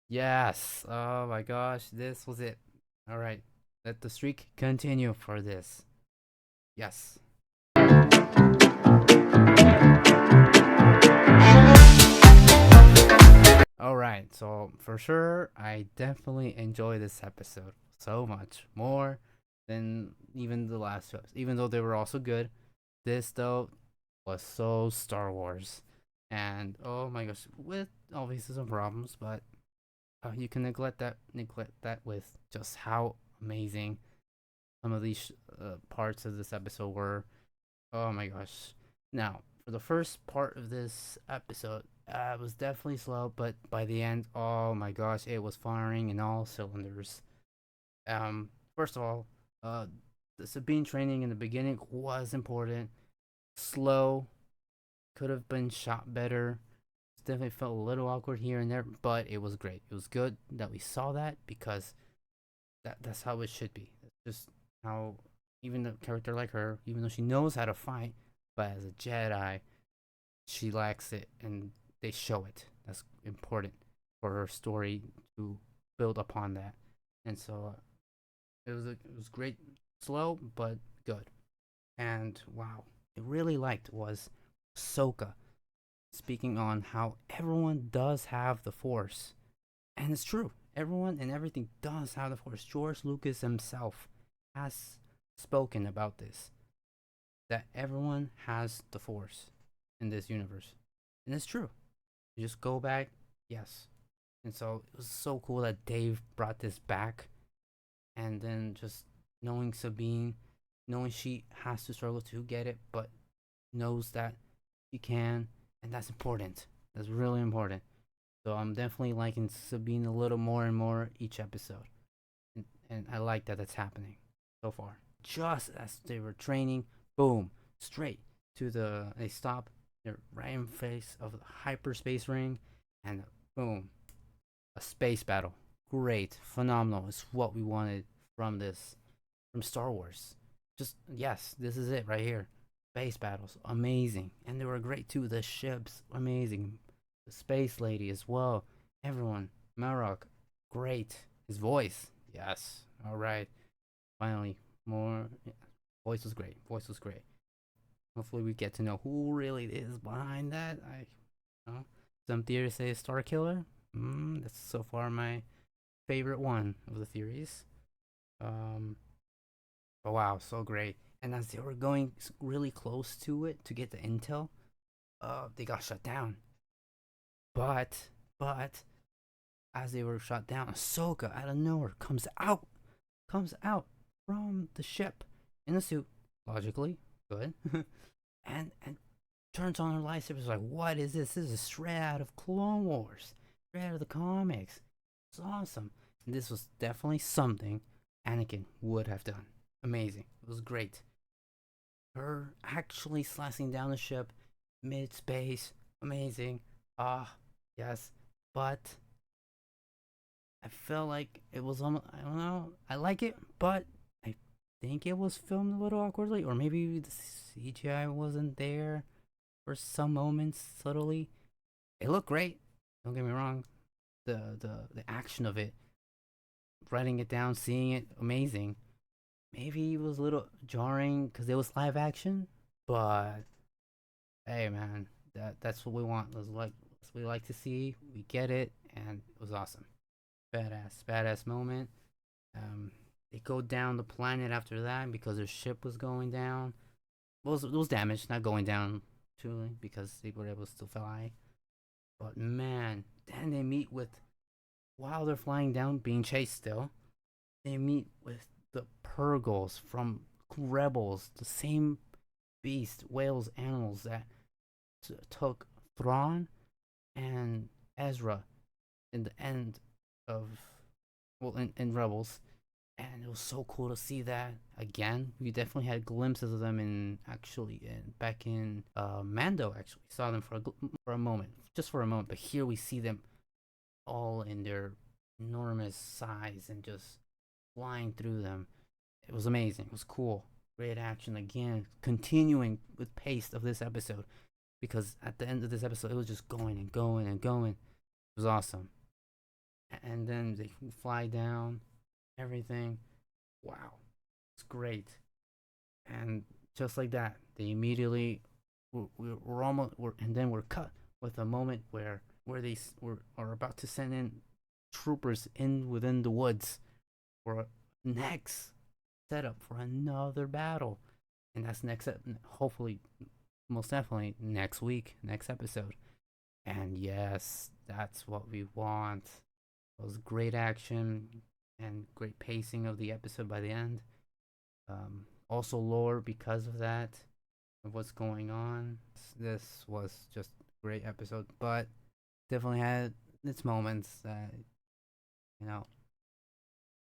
Yes. Oh my gosh, this was it. All right. Let the streak continue for this. Yes. All right. So, for sure, I definitely enjoy this episode so much more than even the last two. Even though they were also good, this though was so Star Wars. And oh my gosh, with obviously some problems, but you can neglect that with just how amazing some of these parts of this episode were. Oh my gosh! Now, for the first part of this episode, it was definitely slow, but by the end, oh my gosh, it was firing in all cylinders. First of all, the Sabine training in the beginning was important. Slow, could have been shot better. Definitely felt a little awkward here and there, but it was great. It was good that we saw that because that's how it should be. It's just how even a character like her, even though she knows how to fight, but as a Jedi, she lacks it, and they show it. That's important for her story to build upon that. And so it was great, slow but good. And wow, I really liked was Ahsoka speaking on how everyone does have the Force. And it's true. Everyone and everything does have the Force. George Lucas himself has spoken about this. That everyone has the Force in this universe. And it's true. You just go back, yes. And so it was so cool that Dave brought this back. And then just knowing Sabine, knowing she has to struggle to get it, but knows that she can. And that's important. That's really important. So I'm definitely liking Sabine a little more and more each episode. And I like that that's happening so far. Just as they were training, boom, straight to they stop, they're right in face of the hyperspace ring, and boom, a space battle. Great, phenomenal. It's what we wanted from from Star Wars. Just, yes, this is it right here. Space battles, amazing. And they were great too. The ships, amazing. The space lady as well. Everyone, Marok, great. His voice, yes. All right, finally, more. Yeah. Voice was great. Voice was great. Hopefully, we get to know who really is behind that. You know, some theories say Star Killer. That's so far my favorite one of the theories. Um, but wow, so great. And as they were going really close to it to get the intel, they got shut down. But as they were shut down, Ahsoka out of nowhere comes out from the ship in a suit, logically good, and turns on her lightsaber. It's like, what is this? This is straight out of Clone Wars, straight out of the comics. It's awesome. And this was definitely something Anakin would have done. Amazing. It was great. Her actually slicing down the ship mid space, amazing. Ah, yes. But I felt like it was almost, I don't know, I like it, but I think it was filmed a little awkwardly, or maybe the CGI wasn't there for some moments subtly. It looked great. Don't get me wrong. The action of it, writing it down, seeing it, amazing. Maybe it was a little jarring because it was live action, but hey, man, that's what we want. That's what we like to see. We get it, and it was awesome. Badass moment. Um, they go down the planet after that because their ship was going down. Well, it was damaged, not going down truly because they were able to still fly. But man, then they meet with while they're flying down, being chased still. They meet with the Purgles from Rebels, the same beast, whales, animals that took Thrawn and Ezra in the end of in Rebels, and it was so cool to see that again. We definitely had glimpses of them back in Mando. Actually, saw them for a moment, just for a moment. But here we see them all in their enormous size and just flying through them. It was amazing. It was cool. Great action again, continuing with pace of this episode because at the end of this episode, it was just going and going and going. It was awesome. and then they can fly down, everything. Wow, it's great. And just like that, they immediately we're almost and then we're cut with a moment where they are about to send in troopers in within the woods for a next setup for another battle, and that's next hopefully most definitely next week, next episode. And yes, that's what we want. It was great action and great pacing of the episode by the end. Also lore because of that, of what's going on. This was just a great episode, but definitely had its moments that you know.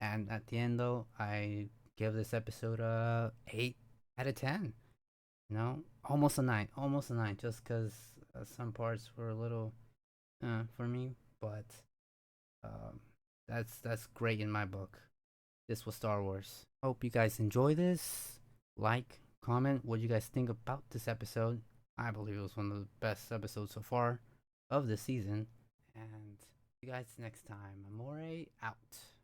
And at the end, though, I give this episode a 8 out of 10. Almost a 9, almost a 9, just because some parts were a little for me, but um, that's great in my book. This was Star Wars. Hope you guys enjoy this. Like, comment what you guys think about this episode. I believe it was one of the best episodes so far of the season. And see you guys next time. Amore out.